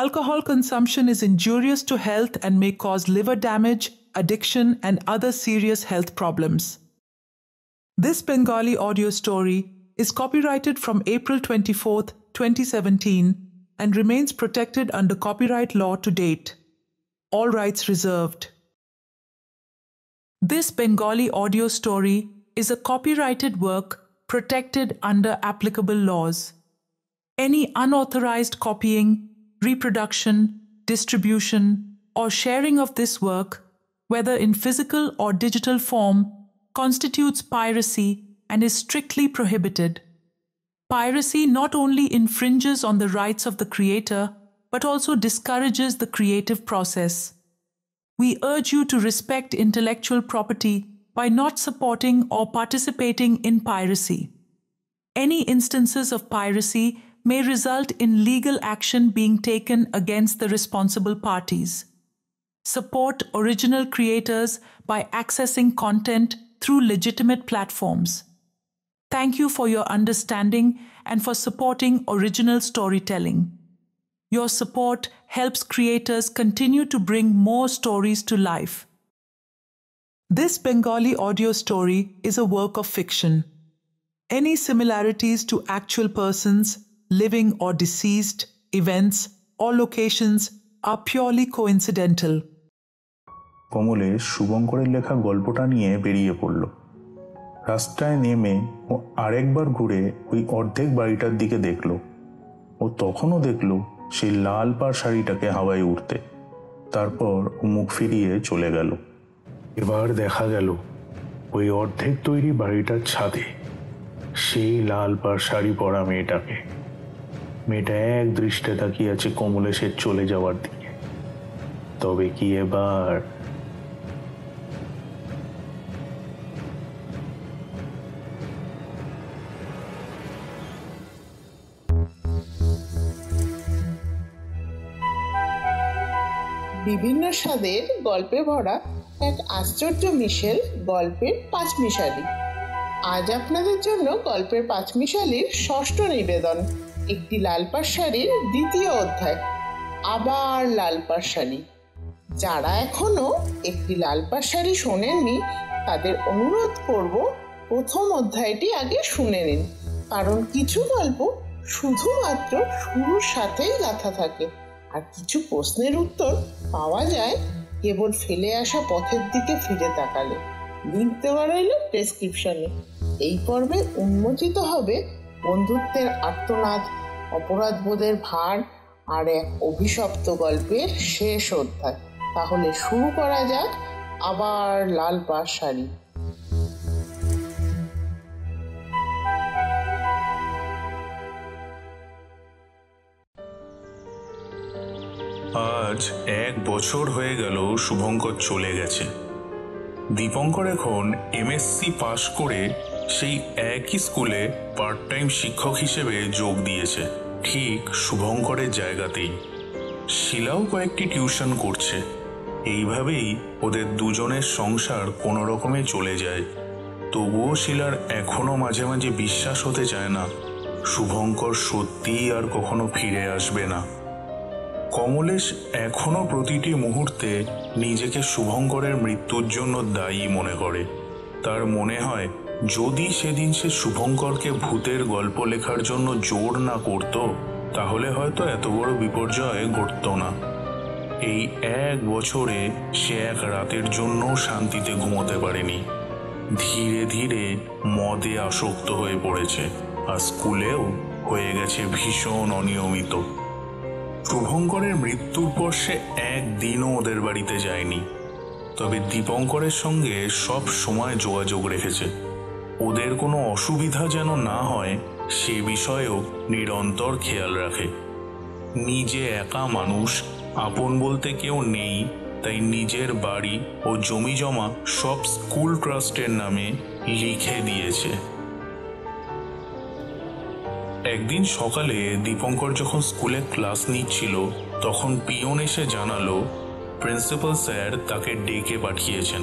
alcohol consumption is injurious to health and may cause liver damage, addiction, and other serious health problems. This Bengali audio story is copyrighted from April 24, 2017 and remains protected under copyright law to date. All rights reserved. This Bengali audio story is a copyrighted work protected under applicable laws. Any unauthorized copying, reproduction, distribution, or sharing of this work, whether in physical or digital form, constitutes piracy and is strictly prohibited. Piracy not only infringes on the rights of the creator, but also discourages the creative process. We urge you to respect intellectual property by not supporting or participating in piracy. Any instances of piracy may result in legal action being taken against the responsible parties. Support original creators by accessing content through legitimate platforms. Thank you for your understanding and for supporting original storytelling. Your support helps creators continue to bring more stories to life. This Bengali audio story is a work of fiction. Any similarities to actual persons, living or deceased, events or locations are purely coincidental. Kamlesh শুভঙ্করের লেখা গল্পটা নিয়ে বেরিয়ে পড়ল। রাস্তায় নেমে ও আরেকবার ঘুরে ওই অর্ধেক বাড়িটার দিকে দেখল। ও তখনও দেখল সেই লাল পাড় শাড়িটাকে হাওয়ায় উঠতে। তারপর ও মুখ ফিরিয়ে চলে গেল। এবার দেখা গেল ওই অর্ধেক তৈরি বাড়িটার ছাদে সেই লাল পাড় শাড়ি পরা মেয়েটাকে। মেয়েটা এক দৃষ্টে তাকিয়ে আছে কমলেশের চলে যাওয়ার দিকে। তবে কি এবার? বিভিন্ন স্বাদের গল্পে ভরা এক আশ্চর্য মিশেল গল্পের পাঁচমিশালি। আজ আপনাদের জন্য গল্পের পাঁচমিশালির ষষ্ঠ নিবেদন, একটি লাল পাড় শাড়ির দ্বিতীয় অধ্যায়, আবার লাল পাড় শাড়ি। যারা এখনো একটি লাল পাড় শাড়ি শোনেননি তাদের অনুরোধ করব প্রথম অধ্যায়টি আগে শুনে নিন, কারণ কিছু গল্প শুধুমাত্র শুরুর সাথেই গাঁথা থাকে আর কিছু প্রশ্নের উত্তর পাওয়া যায় কেবল ফেলে আসা পথের দিকে ফিরে তাকালে। লিঙ্ক দেওয়া রইল ডেসক্রিপশনে। এই পর্বে উন্মোচিত হবে বন্ধুত্বের আর্তনাদ, অপরাধবোধের ভার আর এক অভিশপ্ত গল্পের শেষ অধ্যায়। তাহলে শুরু করা যাক আবার লাল পাড় শাড়ি। আজ 1 বছর হয়ে গেল শুভঙ্কর চলে গেছে। দীপঙ্কর এখন MSc পাশ করে সেই একই স্কুলে পার্ট টাইম শিক্ষক হিসেবে যোগ দিয়েছে, ঠিক শুভঙ্করের জায়গাতেই। শিলাও কয়েকটি টিউশন করছে। এইভাবেই ওদের দুজনের সংসার কোনো রকমে চলে যায়। তবুও শিলার এখনো মাঝে মাঝে বিশ্বাস হতে চায় না শুভঙ্কর সত্যিই আর কখনো ফিরে আসবে না। কমলেশ এখনো প্রতিটি মুহূর্তে নিজেকে শুভঙ্করের মৃত্যুর জন্য দায়ী মনে করে। তার মনে হয় যদি সেদিন সে শুভঙ্করকে ভূতের গল্প লেখার জন্য জোর না করত তাহলে হয়তো এত বড় বিপর্যয় ঘটত না। এই 1 বছরে সে এক রাতের জন্য শান্তিতে ঘুমোতে পারেনি। ধীরে ধীরে মদে আসক্ত হয়ে পড়েছে আর স্কুলেও হয়ে গেছে ভীষণ অনিয়মিত। শুভঙ্করের মৃত্যুর পর সে একদিনও ওদের বাড়িতে যায়নি, তবে দীপঙ্করের সঙ্গে সব সময় যোগাযোগ রেখেছে। ওদের কোনো অসুবিধা যেন না হয় সে বিষয়েও নিরন্তর খেয়াল রাখে। নিজে একা মানুষ, আপন বলতে কেউ নেই, তাই নিজের বাড়ি ও জমি জমা সব স্কুল ট্রাস্টের নামে লিখে দিয়েছে। একদিন সকালে দীপঙ্কর যখন স্কুলে ক্লাস নিচ্ছিল তখন পিয়ন এসে জানালো প্রিন্সিপাল স্যার তাকে ডেকে পাঠিয়েছেন।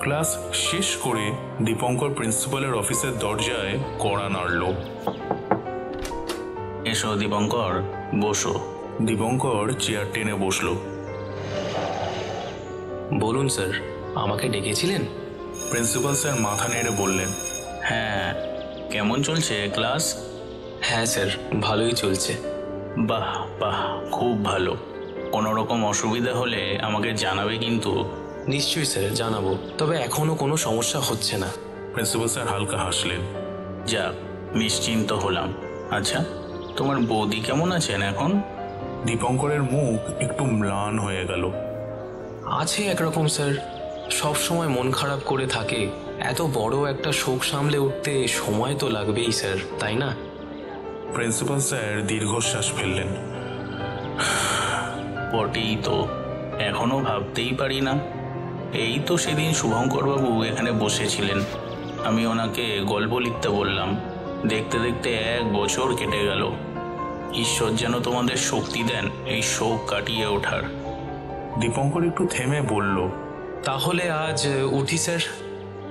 ক্লাস শেষ করে দীপঙ্কর প্রিন্সিপালের অফিসের দরজায় কড়া নাড়ল। এসো দীপঙ্কর, বসো। দীপঙ্কর চেয়ার টেনে বসল। বলুন স্যার, আমাকে ডেকেছিলেন? প্রিন্সিপাল স্যার মাথা নেড়ে বললেন, হ্যাঁ, কেমন চলছে ক্লাস? হ্যাঁ স্যার, ভালোই চলছে। বাহ বাহ, খুব ভালো। কোনো রকম অসুবিধা হলে আমাকে জানাবে কিন্তু। নিশ্চয়ই স্যার, জানাবো। তবে এখনো কোনো সমস্যা হচ্ছে না। প্রিন্সিপাল স্যার হালকা হাসলেন। যাক, নিশ্চিন্ত হলাম। আচ্ছা, তোমার বৌদি কেমন আছেন এখন? দীপঙ্করের মুখ একটু ম্লান হয়ে গেল। আছে একরকম স্যার, সব সময় মন খারাপ করে থাকে। এত বড় একটা শোক সামলে উঠতে সময় তো লাগবেই স্যার, তাই না? প্রিন্সিপাল স্যার দীর্ঘশ্বাস ফেললেন। বটেই তো, এখনো ভাবতেই পারি না। এই তো সেদিন শুভঙ্করবাবু এখানে বসেছিলেন, আমি ওনাকে গল্প লিখতে বললাম। দেখতে দেখতে 1 বছর কেটে গেল। ঈশ্বর যেন তোমাদের শক্তি দেন এই শোক কাটিয়ে ওঠার। দীপঙ্কর একটু থেমে বলল, তাহলে আজ উঠি স্যার।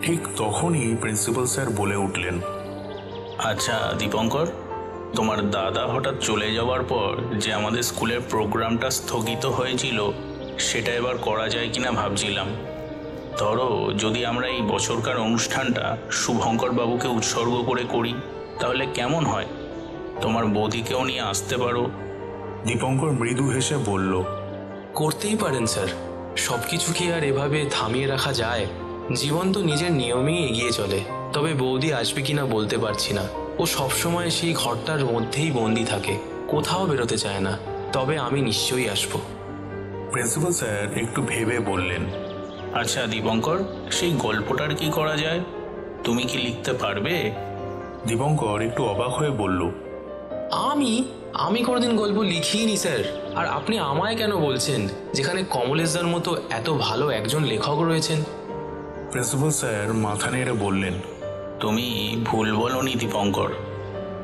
ঠিক তখনই প্রিন্সিপাল স্যার বলে উঠলেন, আচ্ছা দীপঙ্কর, তোমার দাদা হঠাৎ চলে যাওয়ার পর যে আমাদের স্কুলের প্রোগ্রামটা স্থগিত হয়েছিল, সেটা এবার করা যায় কিনা ভাবছিলাম। ধরো যদি আমরা এই বছরকার অনুষ্ঠানটা শুভঙ্কর বাবুকে উৎসর্গ করে করি, তাহলে কেমন হয়? তোমার বৌদিকেও নিয়ে আসতে পারো। দীপঙ্কর মৃদু হেসে বলল, করতেই পারেন স্যার। সবকিছু কি আর এভাবে থামিয়ে রাখা যায়? জীবন তো নিজের নিয়মেই এগিয়ে চলে। তবে বৌদি আসবে কিনা বলতে পারছি না। ও সবসময় সেই ঘরটার মধ্যেই বন্দি থাকে, কোথাও বেরোতে চায় না। তবে আমি নিশ্চয়ই আসবো। প্রিন্সিপাল স্যার একটু ভেবে বললেন, আচ্ছা দীপঙ্কর, সেই গল্পটার কি করা যায়? তুমি কি লিখতে পারবে? দীপঙ্কর একটু অবাক হয়ে বলল, আমি কোনোদিন গল্প লিখিনি স্যার। আর আপনি আমায় কেন বলছেন, যেখানে কমলেশদার মতো এত ভালো একজন লেখক রয়েছেন? প্রিন্সিপাল স্যার মাথা নেড়ে বললেন, তুমি ভুল বলনি দীপঙ্কর।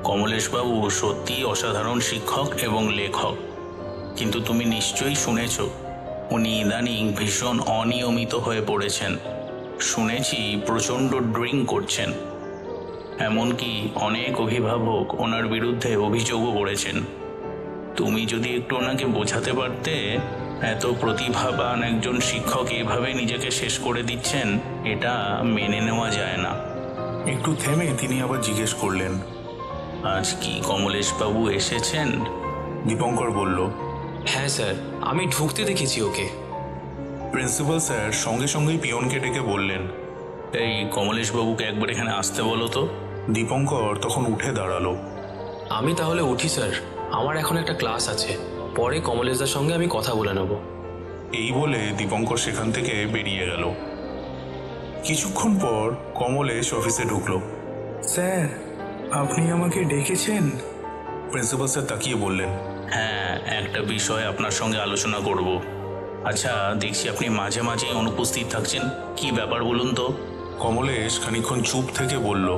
কমলেশবাবু সত্যিই অসাধারণ শিক্ষক এবং লেখক। কিন্তু তুমি নিশ্চয়ই শুনেছ, উনি ইদানিং ভীষণ অনিয়মিত হয়ে পড়েছেন। শুনেছি প্রচণ্ড ড্রিঙ্ক করছেন। এমনকি অনেক অভিভাবক ওনার বিরুদ্ধে অভিযোগও করেছেন। তুমি যদি একটু ওনাকে বোঝাতে পারতে, এত প্রতিভাবান একজন শিক্ষক এভাবে নিজেকে শেষ করে দিচ্ছেন, এটা মেনে নেওয়া যায় না। একটু থেমে তিনি আবার জিজ্ঞেস করলেন, আজ কি কমলেশবাবু এসেছেন? দীপঙ্কর বলল, হ্যাঁ স্যার, আমি ঢুকতে দেখেছি ওকে। প্রিন্সিপাল স্যার সঙ্গে সঙ্গেই পিয়নকে ডেকে বললেন, এই কমলেশবাবুকে একবার এখানে আসতে বলো তো। দীপঙ্কর তখন উঠে দাঁড়ালো। আমি তাহলে উঠি স্যার, আমার এখন একটা ক্লাস আছে। পরে কমলেশদার সঙ্গে আমি কথা বলে নেব। এই বলে দীপঙ্কর সেখান থেকে বেরিয়ে গেল। কিছুক্ষণ পর কমলেশ অফিসে ঢুকলো। স্যার, আপনি আমাকে ডেকেছেন? প্রিন্সিপাল স্যার তাকিয়ে বললেন, হ্যাঁ, একটা বিষয় আপনার সঙ্গে আলোচনা করব। আচ্ছা, দেখছি আপনি মাঝে মাঝেই অনুপস্থিত থাকছেন, কি ব্যাপার বলুন তো? কমলেশ খানিকক্ষণ চুপ থেকে বলল,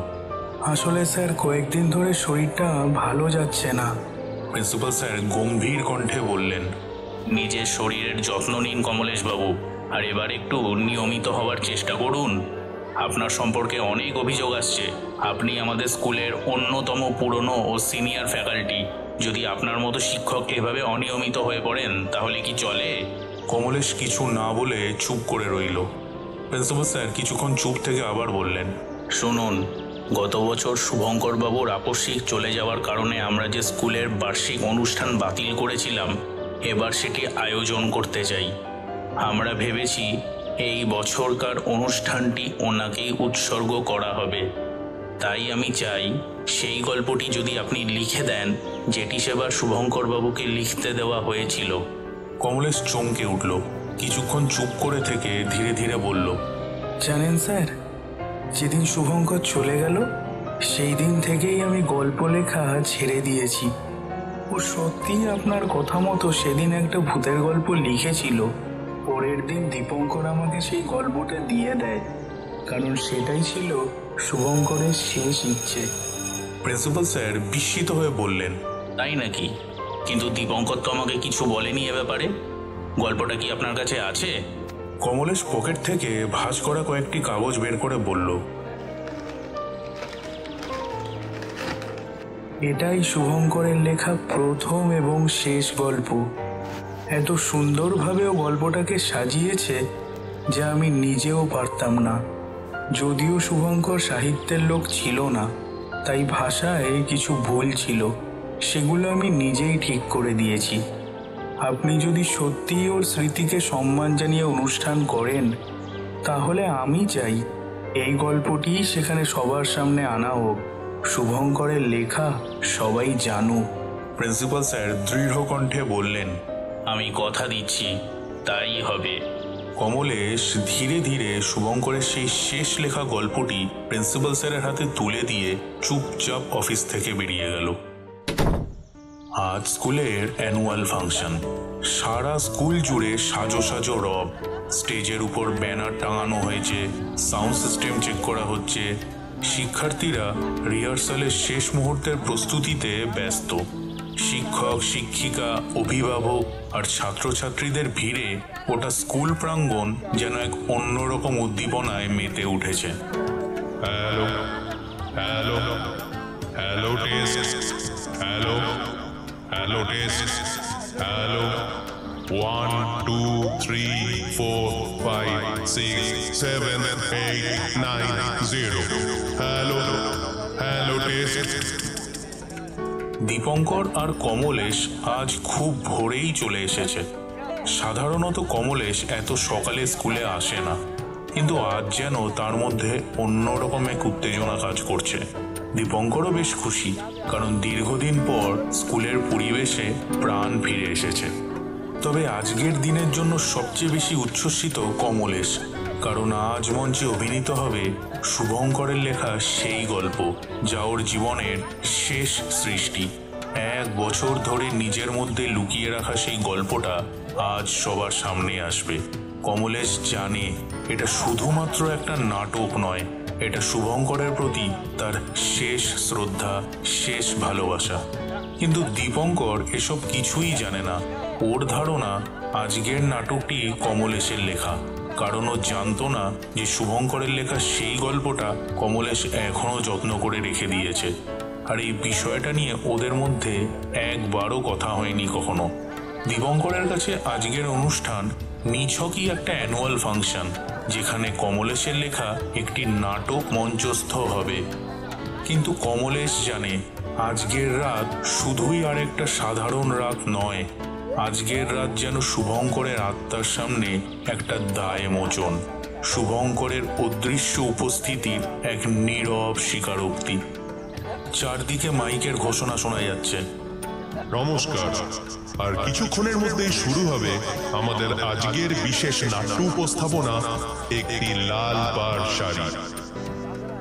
আসলে স্যার, কয়েকদিন ধরে শরীরটা ভালো যাচ্ছে না। প্রিন্সিপাল স্যার গম্ভীর কণ্ঠে বললেন, নিজের শরীরের যত্ন নিন কমলেশবাবু, আর এবার একটু নিয়মিত হওয়ার চেষ্টা করুন। আপনার সম্পর্কে অনেক অভিযোগ আসছে। আপনি আমাদের স্কুলের অন্যতম পুরনো ও সিনিয়র ফ্যাকাল্টি। যদি আপনার মতো শিক্ষক এভাবে অনিয়মিত হয়ে পড়েন, তাহলে কি চলে? কমলেশ কিছু না বলে চুপ করে রইল। প্রিন্সিপাল স্যার কিছুক্ষণ চুপ থেকে আবার বললেন, শুনুন, গত বছর শুভঙ্করবাবুর আকস্মিক চলে যাওয়ার কারণে আমরা যে স্কুলের বার্ষিক অনুষ্ঠান বাতিল করেছিলাম, এবার সেটি আয়োজন করতে চাই। আমরা ভেবেছি এই বছরকার অনুষ্ঠানটি ওনাকেই উৎসর্গ করা হবে। তাই আমি চাই সেই গল্পটি যদি আপনি লিখে দেন, যেটি সেবার শুভঙ্করবাবুকে লিখতে দেওয়া হয়েছিল। কমলেশ চমকে উঠল। কিছুক্ষণ চুপ করে থেকে ধীরে ধীরে বলল, জানেন স্যার, যেদিন শুভঙ্কর চলে গেল, সেই দিন থেকেই আমি গল্প লেখা ছেড়ে দিয়েছি। ও সত্যিই আপনার কথা মতো সেদিন একটা ভূতের গল্প লিখেছিল। পরের দিন দীপঙ্কর আমাকে সেই গল্পটা দিয়ে দেয়, কারণ সেটাই ছিল শুভঙ্করের শেষ ইচ্ছে। প্রিন্সিপাল স্যার বিস্মিত হয়ে বললেন, তাই নাকি? কিন্তু দীপঙ্কর তো আমাকে কিছু বলেনি এ ব্যাপারে। গল্পটা কি আপনার কাছে আছে? কমলেশ পকেট থেকে ভাঁজ করা কয়েকটি কাগজ বের করে বলল, এটাই শুভঙ্করের লেখা প্রথম এবং শেষ গল্প। এত সুন্দরভাবেও গল্পটাকে সাজিয়েছে যা আমি নিজেও পারতাম না। যদিও শুভঙ্কর সাহিত্যের লোক ছিল না, তাই ভাষায় কিছু ভুল ছিল, সেগুলো আমি নিজেই ঠিক করে দিয়েছি। আপনি যদি সত্যিই ওর স্মৃতিকে সম্মান জানিয়ে অনুষ্ঠান করেন, তাহলে আমি চাই এই গল্পটি সেখানে সবার সামনে আনা হোক। শুভঙ্করের লেখা সবাই জানুক। প্রিন্সিপাল স্যার দৃঢ় কণ্ঠে বললেন। আমি কথা দিচ্ছি, তাই হবে। কমলেশ ধীরে ধীরে শুভঙ্করের সেই শেষ লেখা গল্পটি প্রিন্সিপাল স্যারের হাতে তুলে দিয়ে চুপচাপ অফিস থেকে বেরিয়ে গেল। আজ স্কুলের অ্যানুয়াল ফাংশন। সারা স্কুল জুড়ে সাজো সাজো রব। স্টেজের উপর ব্যানার টাঙানো হয়েছে, সাউন্ড সিস্টেম চেক করা হচ্ছে। শিক্ষার্থীরা রিহার্সালের শেষ মুহূর্তের প্রস্তুতিতে ব্যস্ত। শিক্ষক, শিক্ষিকা, অভিভাবক আর ছাত্রছাত্রীদের ভিড়ে ওটা স্কুল প্রাঙ্গণ যেন এক অন্যরকম উদ্দীপনায় মেতে উঠেছে। Hello hello hello test, hello hello test, hello 1 2 3 4 5 6 7 8 9 0, hello hello test. Dipankar আর কমলেশ আজ খুব ভোরেই চলে এসেছে। সাধারণত কমলেশ এত সকালে স্কুলে আসে না, কিন্তু আজ যেন তার মধ্যে অন্যরকম এক উত্তেজনা কাজ করছে। দীপঙ্করও বেশ খুশি, কারণ দীর্ঘদিন পর স্কুলের পরিবেশে প্রাণ ফিরে এসেছে। তবে আজকের দিনের জন্য সবচেয়ে বেশি উচ্ছ্বসিত কমলেশ, কারণ আজ মঞ্চে অভিনীত হবে শুভঙ্করের লেখা সেই গল্প যা ওর জীবনের শেষ সৃষ্টি। 1 বছর ধরে নিজের মধ্যে লুকিয়ে রাখা সেই গল্পটা আজ সবার সামনে আসবে। কমলেশ জানে এটা শুধুমাত্র একটা নাটক নয়, এটা শুভঙ্করের প্রতি তার শেষ শ্রদ্ধা, শেষ ভালোবাসা। কিন্তু দীপঙ্কর এসব কিছুই জানে না। ওর ধারণা আজকের নাটকটি কমলেশের লেখা, কারণ ও জানতো না যে শুভঙ্করের লেখা সেই গল্পটা কমলেশ এখনো যত্ন করে রেখে দিয়েছে। আর এই বিষয়টা নিয়ে ওদের মধ্যে একবারও কথা হয়নি কখনো। দীপঙ্করের কাছে আজকের অনুষ্ঠান নিছকই একটা অ্যানুয়াল ফাংশন, যেখানে কমলেশের লেখা একটি নাটক মঞ্চস্থ হবে। কিন্তু কমলেশ জানে আজকের রাত শুধুই আর একটা সাধারণ রাত নয়। আজকের রাত যেন শুভঙ্করের আত্মার সামনে একটা দায়মোচন, শুভঙ্করের অদৃশ্য উপস্থিতির এক নীরব স্বীকারোক্তি। চারদিকে মাইকের ঘোষণা শোনা যাচ্ছে। নমস্কার, আর কিছুক্ষণের মধ্যেই শুরু হবে আমাদের আজকের বিশেষ নাট্য উপস্থাপনা, একটি লাল পাড় শাড়ি।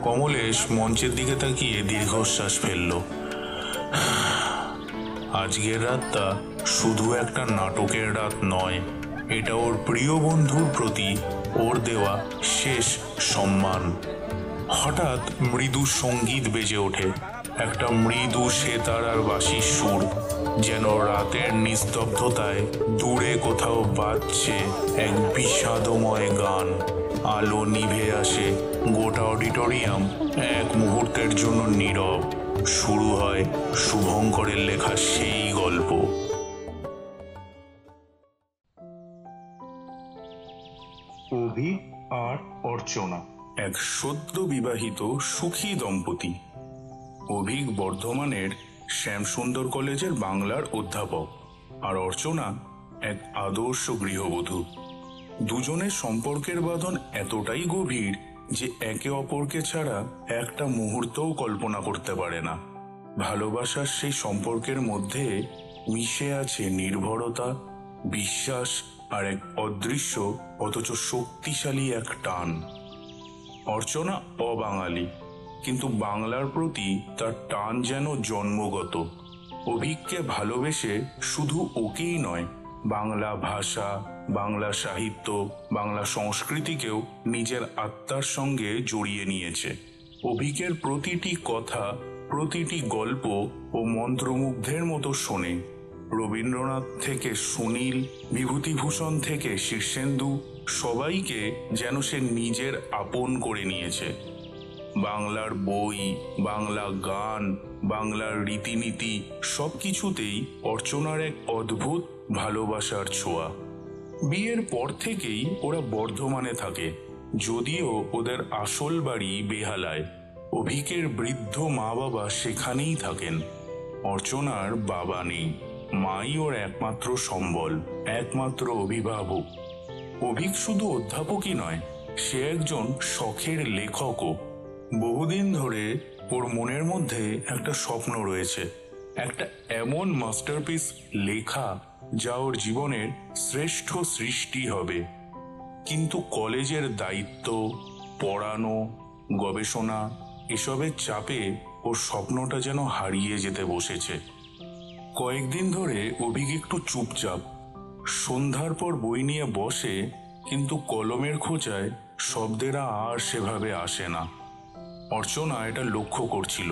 কমলেশ মঞ্চের দিকে তাকিয়ে দীর্ঘশ্বাস ফেলল। আজকের রাতটা শুধু একটা নাটকের রাত নয়, এটা ওর প্রিয় বন্ধুর প্রতি ওর দেওয়া শেষ সম্মান। হঠাৎ মৃদু সঙ্গীত বেজে ওঠে, একটা মৃদু সেতার আর বাঁশির সুর, যেন রাতের নিস্তব্ধতায় দূরে কোথাও বাজছে এক বিষাদময় গান। আলো নিভে আসে, গোটা অডিটোরিয়াম এক মুহূর্তের জন্য নীরব। শুরু হয় শুভঙ্করের লেখা সেই গল্প। অভি আর অর্চনা এক সদ্য বিবাহিত সুখী দম্পতি। অভিক বর্ধমানের শ্যামসুন্দর কলেজের বাংলার অধ্যাপক, আর অর্চনা এক আদর্শ গৃহবধূ। দুজনের সম্পর্কের বাঁধন এতটাই গভীর যে একে অপরকে ছাড়া একটা মুহূর্তও কল্পনা করতে পারে না। ভালোবাসার সেই সম্পর্কের মধ্যে মিশে আছে নির্ভরতা, বিশ্বাস আর এক অদৃশ্য অথচ শক্তিশালী এক টান। অর্চনা অবাঙালি, কিন্তু বাংলার প্রতি তার টান যেন জন্মগত। অভিককে ভালোবেসে শুধু ওকেই নয়, বাংলা ভাষা, বাংলা সাহিত্য, বাংলা সংস্কৃতিকেও নিজের আত্মার সঙ্গে জড়িয়ে নিয়েছে। অভিকের প্রতিটি কথা, প্রতিটি গল্প ও মন্ত্রমুগ্ধের মতো শোনে। রবীন্দ্রনাথ থেকে সুনীল, বিভূতিভূষণ থেকে শীর্ষেন্দু, সবাইকে যেন সে নিজের আপন করে নিয়েছে। বাংলার বই, বাংলা গান, বাংলার রীতিনীতি সবকিছুতেই অর্চনার এক অদ্ভুত ভালোবাসার ছোঁয়া। বিয়ের পর থেকেই ওরা বর্ধমানে থাকে, যদিও ওদের আসল বাড়ি বেহালায়। অভিকের বৃদ্ধ মা বাবা সেখানেই থাকেন। অর্চনার বাবা নেই, মাই ওর একমাত্র সম্বল, একমাত্র অভিভাবক। অভিক শুধু অধ্যাপকই নয়, সে একজন শখের লেখকও। বহুদিন ধরে ওর মনের মধ্যে একটা স্বপ্ন রয়েছে, একটা এমন মাস্টারপিস লেখা যা ওর জীবনের শ্রেষ্ঠ সৃষ্টি হবে। কিন্তু কলেজের দায়িত্ব, পড়ানো, গবেষণা এসবের চাপে ওর স্বপ্নটা যেন হারিয়ে যেতে বসেছে। কয়েকদিন ধরে অভিক একটু চুপচাপ। সন্ধ্যার পর বই নিয়ে বসে, কিন্তু কলমের খোঁচায় শব্দেরা আর সেভাবে আসে না। অর্চনা এটা লক্ষ্য করছিল।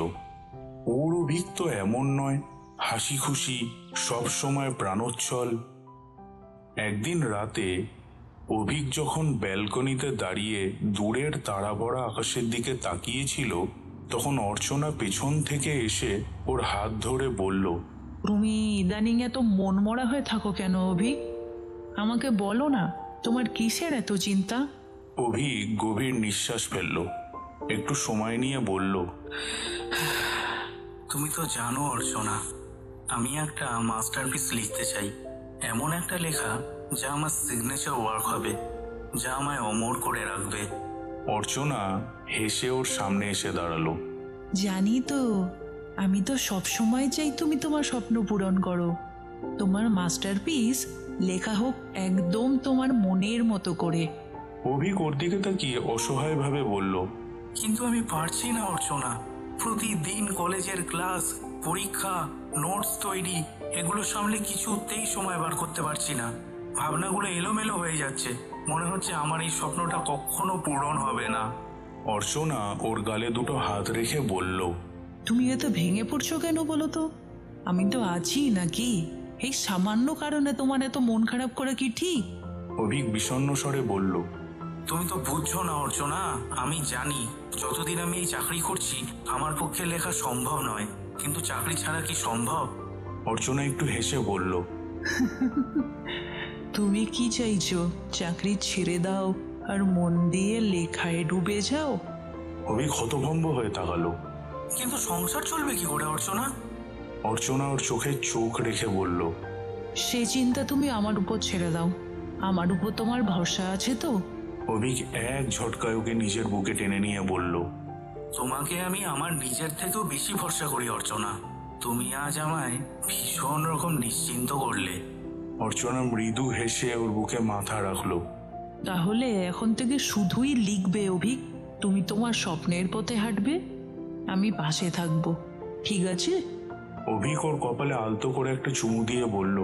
ওর অভিক তো এমন নয়, হাসি খুশি, সবসময় প্রাণোচ্ছল। একদিন রাতে অভিক যখন ব্যালকনিতে দাঁড়িয়ে দূরের তারাভরা আকাশের দিকে তাকিয়েছিল, তখন অর্চনা পেছন থেকে এসে ওর হাত ধরে বলল, তুমি ইদানিং এত মনমরা হয়ে থাকো কেন অভিক? আমাকে বলো না, তোমার কিসের এত চিন্তা? অভিক গভীর নিঃশ্বাস ফেলল, একটু সময় নিয়ে বলল, তুমি তো জানো অর্চনা, আমি একটা মাস্টারপিস লিখতে চাই। এমন একটা লেখা যা আমার সিগনেচার ওয়ার্ক হবে, যা আমায় অমর করে রাখবে। অর্চনা হেসে ওর সামনে এসে দাঁড়ালো। জানি তো, আমি তো সব সময় চাই তুমি তোমার স্বপ্ন পূরণ করো। তোমার মাস্টারপিস লেখা হোক একদম তোমার মনের মতো করে। অভিক ওর দিকে তাকিয়ে অসহায়ভাবে বলল, কিন্তু আমি পারছি না অর্চনা। প্রতিদিন কলেজের ক্লাস, পরীক্ষা, নোটস তৈরি, এগুলো সামলে কিছুতেই সময় বার করতে পারছি না। ভাবনাগুলো এলোমেলো হয়ে যাচ্ছে, মনে হচ্ছে আমার এই স্বপ্নটা কখনো পূরণ হবে না। অর্চনা ওর গালে দুটো হাত রেখে বলল, তুমি এত ভেঙে পড়ছো কেন বলো তো? আমি তো আছি নাকি? এই সামান্য কারণে তোমার এত মন খারাপ করা কি ঠিক? অভিক বিষণ্ণ স্বরে বলল, তুমি তো বুঝছো না অর্চনা। আমি জানি যতদিন আমি এই চাকরি করছি আমার পক্ষে লেখা সম্ভব নয়, কিন্তু চাকরি ছাড়া কি সম্ভব? অর্চনা একটু হেসে বলল, তুমি কি চাইছো? চাকরি ছেড়ে দাও আর মন দিয়ে লেখায় ডুবে যাও? অভিক হতভম্ব হয়ে তাকালো। কিন্তু সংসার চলবে কি করে অর্চনা? অর্চনা ওর চোখে চোখ রেখে বলল, সে চিন্তা তুমি আমার উপর ছেড়ে দাও। আমার উপর তোমার ভরসা আছে তো? অভিক এক ঝটকায় ওকে নিজের বুকে টেনে নিয়ে বলল, তোমাকে আমি আমার নিজের থেকেও বেশি ভরসা করি অর্চনা। তুমি আজ আমায় ভীষণ রকম নিশ্চিন্ত করলে। অর্চনা মৃদু হেসে ওর বুকে মাথা রাখলো। তাহলে এখন থেকে শুধুই লিখবে অভিক। তুমি তোমার স্বপ্নের পথে হাঁটবে, আমি পাশে থাকবো, ঠিক আছে? অভিক ওর কপালে আলতো করে একটা চুমু দিয়ে বলল,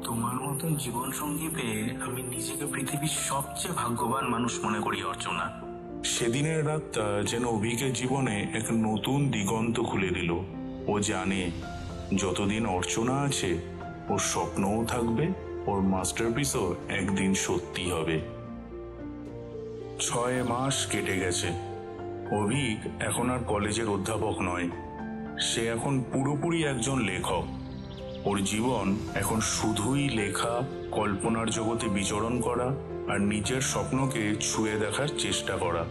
তোমার মতন জীবন সঙ্গী পেয়ে আমি নিজেকে পৃথিবীর সবচেয়ে ভাগ্যবান মানুষ মনে করি অর্চনা। সেদিনের রাতটা যেন অভিকের জীবনে এক নতুন দিগন্ত খুলে দিল। ও জানে যতদিন অর্চনা আছে ওর স্বপ্নও থাকবে, ওর মাস্টারপিসও একদিন সত্যি হবে। 6 মাস কেটে গেছে। অভিক এখন আর কলেজের অধ্যাপক নয়, সে এখন পুরোপুরি একজন লেখক। ওর জীবন এখন শুধুই লেখা, কল্পনার জগতে বিচরণ করা আর নিজের স্বপ্নকে ছুঁয়ে দেখার চেষ্টা করা।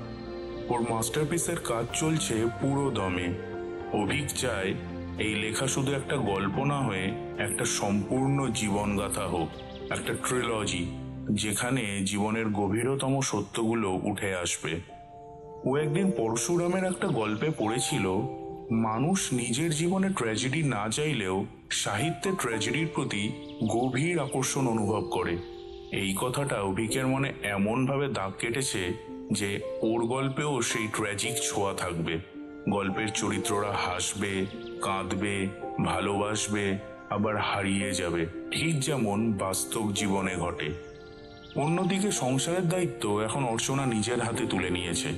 ওর মাস্টারপিসের কাজ চলছে পুরো দমে। অভিক চায় এই লেখা শুধু একটা গল্প না হয়ে একটা সম্পূর্ণ জীবনগাথা হোক, একটা ট্রিলজি, যেখানে জীবনের গভীরতম সত্যগুলো উঠে আসবে। ও একদিন পরশুরামের একটা গল্পে পড়েছিল, মানুষ নিজের জীবনে ট্র্যাজেডি না চাইলেও সাহিত্যে ট্র্যাজেডির প্রতি গভীর আকর্ষণ অনুভব করে। এই কথাটা অভিকের মনে এমনভাবে দাগ কেটেছে যে ওর গল্পেও সেই ট্র্যাজিক ছোঁয়া থাকবে। গল্পের চরিত্ররা হাসবে, কাঁদবে, ভালোবাসবে, আবার হারিয়ে যাবে, ঠিক যেমন বাস্তব জীবনে ঘটে। অন্যদিকে সংসারের দায়িত্ব এখন অর্চনা নিজের হাতে তুলে নিয়েছে।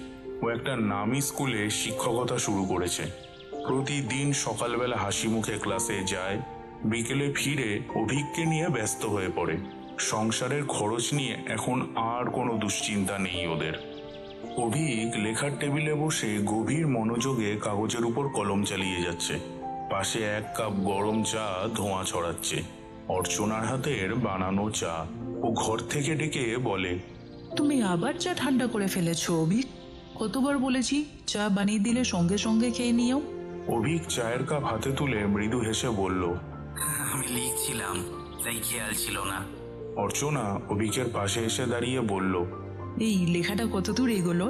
ও একটা নামী স্কুলে শিক্ষকতা শুরু করেছে। প্রতিদিন সকালবেলা হাসি মুখে ক্লাসে যায়, বিকেলে ফিরে অভিককে নিয়ে ব্যস্ত হয়ে পড়ে। সংসারের খরচ নিয়ে এখন আর কোনো দুশ্চিন্তা নেই ওদের। অভিক লেখার টেবিলে বসে গভীর মনোযোগে কাগজের উপর কলম চালিয়ে যাচ্ছে। পাশে 1 কাপ গরম চা ধোঁয়া ছড়াচ্ছে। অর্চনার হাতের বানানো চা। ও ঘর থেকে ডেকে বলে, তুমি আবার চা ঠান্ডা করে ফেলেছো অভিক। কতবার বলেছি চা বানিয়ে দিলে সঙ্গে সঙ্গে খেয়ে নিও। অভিক চায়ের কাপ হাতে তুলে মৃদু হেসে বলল, আমি লিখছিলাম, তাই খেয়াল ছিল না। অর্চনা অভিকের পাশে এসে দাঁড়িয়ে বলল, এই লেখাটা কত দূর এগোলো?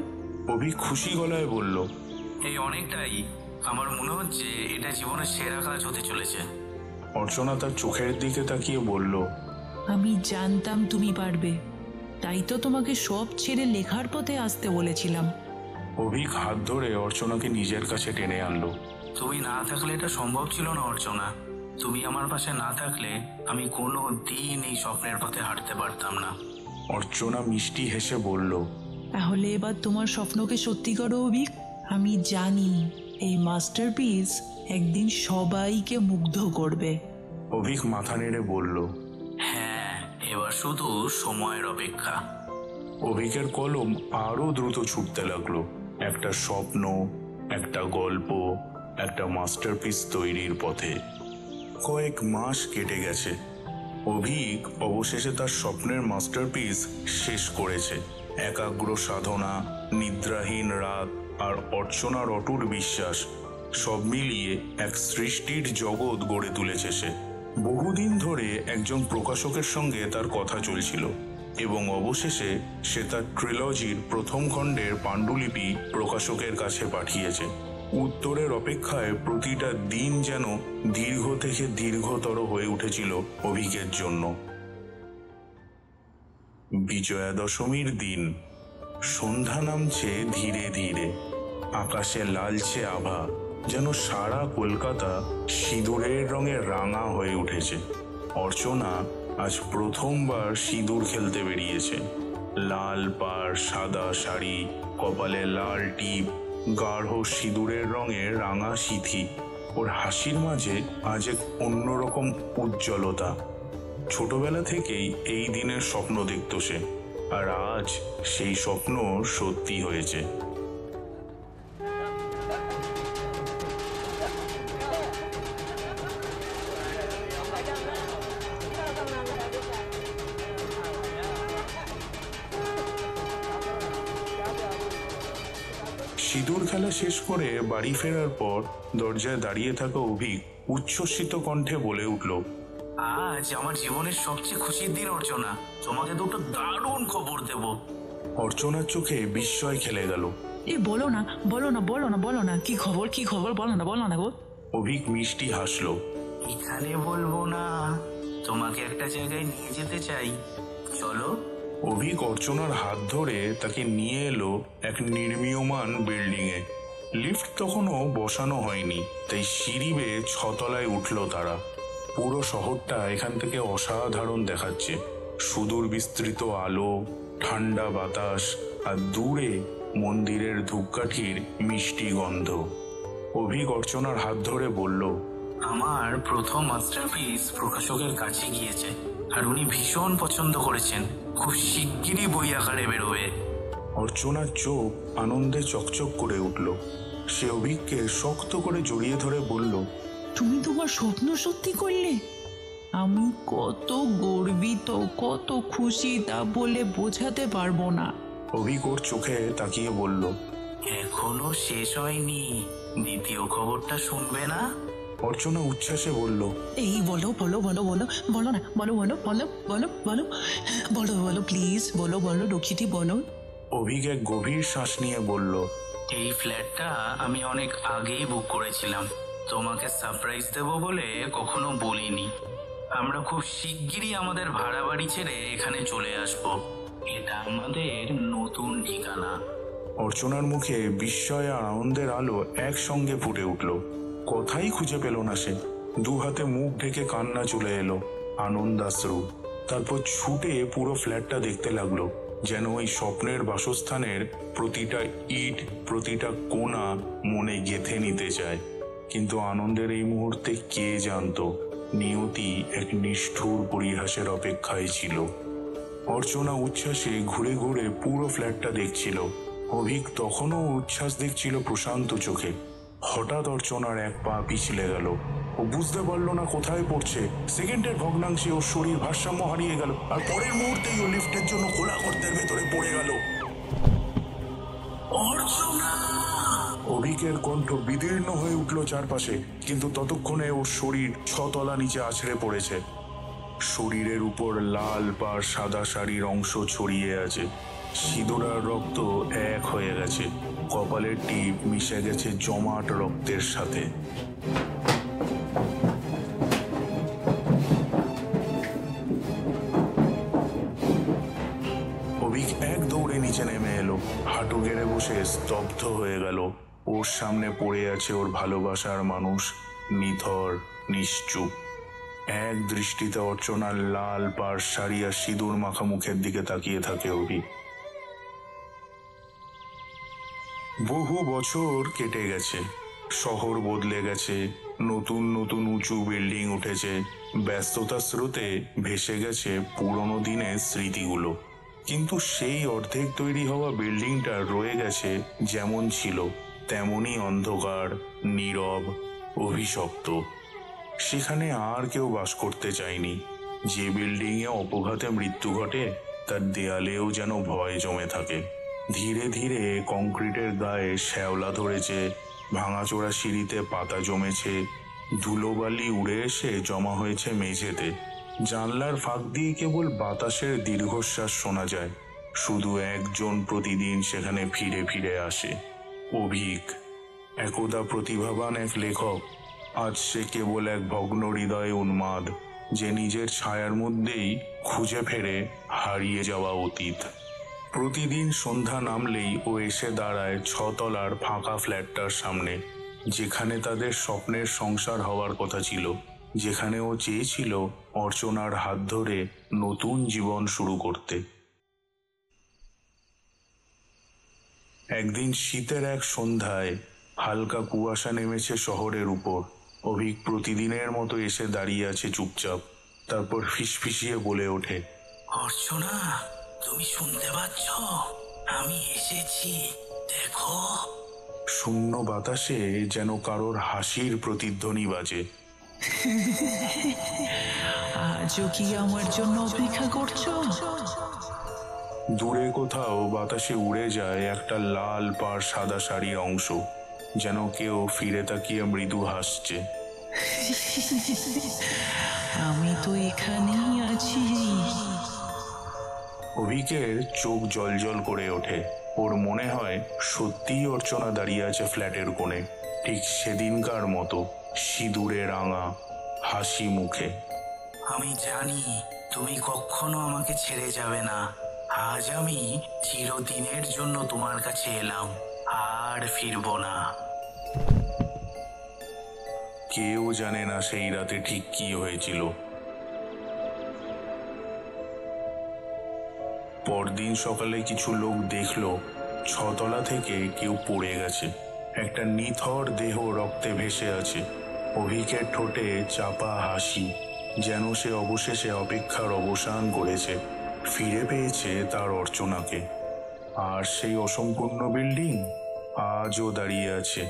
অভিক খুশি গলায় বলল, এই অনেকটাই। আমার মনে হচ্ছে এটা জীবনের সেরা কাজ হতে চলেছে। অর্চনা তার চোখের দিকে তাকিয়ে বলল, আমি জানতাম তুমি পারবে, তাই তো তোমাকে সব ছেড়ে লেখার পথে আসতে বলেছিলাম। অভিক হাত ধরে অর্চনাকে নিজের কাছে টেনে আনলো। তুমি না থাকলে এটা সম্ভব ছিল না অর্চনা। তুমি আমার পাশে না থাকলে আমি কোনো দিন এই স্বপ্নের পথে হাঁটতে পারতাম না। অর্চনা মিষ্টি হেসে বলল, তাহলে এবার তোমার স্বপ্নকে সত্যি করো অভিক। আমি জানি এই মাস্টারপিস একদিন সবাইকে মুগ্ধ করবে। অভিক মাথা নেড়ে বলল, হ্যাঁ, এবার শুধু সময়ের অপেক্ষা। অভিকের কলম আরো দ্রুত ছুটতে লাগলো। একটা স্বপ্ন, একটা গল্প, একটা মাস্টারপিস তৈরির পথে। কয়েক মাস কেটে গেছে। অভিক অবশেষে তার স্বপ্নের মাস্টারপিস শেষ করেছে। একাগ্র সাধনা, নিদ্রাহীন রাত আর অর্চনার অটুট বিশ্বাস সব মিলিয়ে এক সৃষ্টির জগৎ গড়ে তুলেছে সে। বহুদিন ধরে একজন প্রকাশকের সঙ্গে তার কথা চলছিল এবং অবশেষে সে তার ট্রিলজির প্রথম খণ্ডের পাণ্ডুলিপি প্রকাশকের কাছে পাঠিয়েছে। উত্তরের অপেক্ষায় প্রতিটা দিন যেন দীর্ঘ থেকে দীর্ঘতর হয়ে উঠেছিল অভিকের জন্য। বিজয়া দশমীর দিন। সন্ধ্যা নামছে ধীরে ধীরে। আকাশে লালচে আভা, যেন সারা কলকাতা সিঁদুরের রঙে রাঙা হয়ে উঠেছে। অর্চনা আজ প্রথমবার সিঁদুর খেলতে বেরিয়েছে। লাল পাড়, সাদা শাড়ি, কপালে লাল টিপ, গাঢ় সিঁদুরের রঙে রাঙা সিথি। ওর হাসির মাঝে আজ এক অন্যরকম উজ্জ্বলতা। ছোটবেলা থেকেই এই দিনের স্বপ্ন দেখত সে, আর আজ সেই স্বপ্ন সত্যি হয়েছে। সিঁদুর খেলা শেষ করে বাড়ি ফেরার পর দরজায় দাঁড়িয়ে থাকা অভিক উচ্ছ্বসিত কণ্ঠে বলে উঠল, আজ আমার জীবনের সবচেয়ে খুশির দিন অর্চনা। তোমাকে দুটো দারুণ খবর দেব। অর্চনার চোখে বিস্ময় খেলে গেল। এ বলো না, বলো না, বলো না, বলো না, কি খবর, কি খবর, বলো না, বলো না গো। অভিক মিষ্টি হাসলো। এখানে বলবো না, তোমাকে একটা জায়গায় নিয়ে যেতে চাই, চলো। অভিক অর্চনার হাত ধরে তাকে নিয়ে এলো এক নির্মীয়মান বিল্ডিং এ। লিফট তখনও বসানো হয়নি, তাই সিঁড়ি বেয়ে 6 তলায় উঠল তারা। পুরো শহরটা এখান থেকে অসাধারণ দেখাচ্ছে। সুদূর বিস্তৃত আলো, ঠান্ডা বাতাস আর দূরে মন্দিরের ধূপকাঠির মিষ্টি গন্ধ। অভিক অর্চনার হাত ধরে বলল, আমার প্রথম মাস্টারপিস প্রকাশকের কাছে গিয়েছে আর উনি ভীষণ পছন্দ করেছেন। খুব শিগগিরই বই আকারে বেরোবে। অর্চনার চোখ আনন্দে চকচক করে উঠল। সে অভিককে শক্ত করে জড়িয়ে ধরে বলল, তুমি তোমার স্বপ্ন সত্যি করলে। আমি কত গর্বিত, কত খুশি তা বলে বোঝাতে পারবো না। অভিক ওর চোখে তাকিয়ে বলল, এখনো শেষ হয়নি, দ্বিতীয় খবরটা শুনবে না? অর্চনা উচ্ছ্বাসে বলল, এই বলো, বলো, বলো, বলো, বলো না, বলো, বলো, বলো, বলো, বলো, বলো, বলো, প্লিজ বলো, বলো লক্ষ্মীটি, বলো। অভিক এক গভীর শ্বাস নিয়ে বলল, এই ফ্ল্যাটটা আমি অনেক আগেই বুক করেছিলাম। তোমাকে সারপ্রাইজ দেব বলে কখনো বলিনি। আমরা খুব শিগগিরই আমাদের ভাড়া বাড়ি ছেড়ে এখানে চলে আসব। এটা আমাদের নতুন ঠিকানা। অর্চনার মুখে বিস্ময় আর আনন্দের আলো একসঙ্গে ফুটে উঠল। কথাই খুঁজে পেল না সে। 2 হাতে মুখ ঢেকে কান্না চলে এলো, আনন্দাশ্রু। তারপর ছুটে পুরো ফ্ল্যাটটা দেখতে লাগলো, যেন ওই স্বপ্নের বাসস্থানের প্রতিটা ইট, প্রতিটা কোণা মনে গেঁথে নিতে চায়। কিন্তু আনন্দের এই মুহূর্তে কে জানতো নিয়তি এক নিষ্ঠুর পরিহাসের অপেক্ষায় ছিল। অর্চনা উচ্ছ্বাসে ঘুরে ঘুরে পুরো ফ্ল্যাটটা দেখছিল। অভিক তখনও উচ্ছ্বাস দেখছিল প্রশান্ত চোখে। হঠাৎ অর্চনার এক পা পিছলে গেল। ও বুঝতে পারল না কোথায় পড়ছে। সেকেন্ডের ভগ্নাংশে ওর শরীর ভারসাম্য হারিয়ে গেল, আর পরের মুহূর্তেই ও লিফটের জন্য খোলা গর্তের ভেতরে পড়ে গেল। অভিকের কণ্ঠ বিদীর্ণ হয়ে উঠল চারপাশে, কিন্তু ততক্ষণে ওর শরীর 6 তলা নিচে আছড়ে পড়েছে। শরীরের উপর লাল পাড় সাদা শাড়ির অংশ ছড়িয়ে আছে। সিঁদুরার রক্ত এক হয়ে গেছে, কপালের টিপ মিশে গেছে জমাট রক্তের সাথে। অভিক এক দৌড়ে নিচে নেমে এলো, হাঁটু গেড়ে বসে স্তব্ধ হয়ে গেল। ওর সামনে পড়ে আছে ওর ভালোবাসার মানুষ, নিথর, নিশ্চুপ। এক দৃষ্টিতে অর্চনার লাল পাড় শাড়ি আর সিঁদুর মাখা মুখের দিকে তাকিয়ে থাকে অভি। বহু বছর কেটে গেছে, শহর বদলে গেছে, নতুন নতুন উঁচু বিল্ডিং উঠেছে, ব্যস্ততার স্রোতে ভেসে গেছে পুরনো দিনের স্মৃতিগুলো। কিন্তু সেই অর্ধেক তৈরি হওয়া বিল্ডিংটা রয়ে গেছে যেমন ছিল তেমনই অন্ধকার, নীরব, অভিশপ্ত। সেখানে আর কেউ বাস করতে চায়নি। যে বিল্ডিংয়ে অপঘাতে মৃত্যু ঘটে তার দেয়ালেও যেন ভয় জমে থাকে। ধীরে ধীরে কংক্রিটের গায়ে শ্যাওলা ধরেছে, ভাঙাচোরা সিঁড়িতে পাতা জমেছে, ধুলোবালি উড়ে এসে জমা হয়েছে মেঝেতে। জানলার ফাঁক দিয়ে কেবল বাতাসের দীর্ঘশ্বাস শোনা যায়। শুধু একজন প্রতিদিন সেখানে ফিরে ফিরে আসে, অভিক। একদা প্রতিভাবান এক লেখক, আজ সে কেবল এক ভগ্ন হৃদয়ে উন্মাদ, যে নিজের ছায়ার মধ্যেই খুঁজে ফেরে হারিয়ে যাওয়া অতীত। প্রতিদিন সন্ধ্যা নামলেই ও এসে দাঁড়ায় 6 তলার ফাঁকা ফ্ল্যাটটার সামনে, যেখানে তাদের স্বপ্নের সংসার হওয়ার কথা ছিল, যেখানে ও চেয়েছিল অর্চনার হাত ধরে নতুন জীবন শুরু করতে। একদিন শীতের এক সন্ধ্যায় হালকা কুয়াশা নেমেছে শহরের উপর। অভিক প্রতিদিনের মতো এসে দাঁড়িয়ে আছে চুপচাপ। তারপর ফিসফিসিয়ে বলে ওঠে, অর্চনা, তুমি শুনতে পাচ্ছ? আমি এসেছি, দেখো। শূন্য বাতাসে যেন কারোর হাসির প্রতিধ্বনি বাজে। আজও কি আমার জন্য অপেক্ষা করছো? দূরে কোথাও বাতাসে উড়ে যায় একটা লাল পাড় সাদা শাড়ির অংশ, যেন কেউ ফিরে তাকিয়ে মৃদু হাসছে। আমি তো এখানেই আছি। অভিকের চোখ জলজল করে ওঠে। ওর মনে হয় সত্যিই অর্চনা দাঁড়িয়ে আছে ফ্ল্যাটের কোণে, ঠিক সেদিনকার মতো, সিঁদুরে রাঙা, হাসি মুখে। আমি জানি তুমি কখনো আমাকে ছেড়ে যাবে না। আজ আমি চিরদিনের জন্য তোমার কাছে এলাম, আর ফিরবো না। কেউ জানে না সেই রাতে ঠিক কি হয়েছিল। পরদিন সকালে কিছু লোক দেখলো 6 তলা থেকে কেউ পড়ে গেছে। একটা নিথর দেহ রক্তে ভেসে আছে। অভিকের ঠোঁটে চাপা হাসি, যেন সে অবশেষে অপেক্ষার অবসান করেছে, ফিরে পেয়েছে তার অর্চনাকে। আর সেই অসম্পূর্ণ বিল্ডিং আজও দাঁড়িয়ে আছে,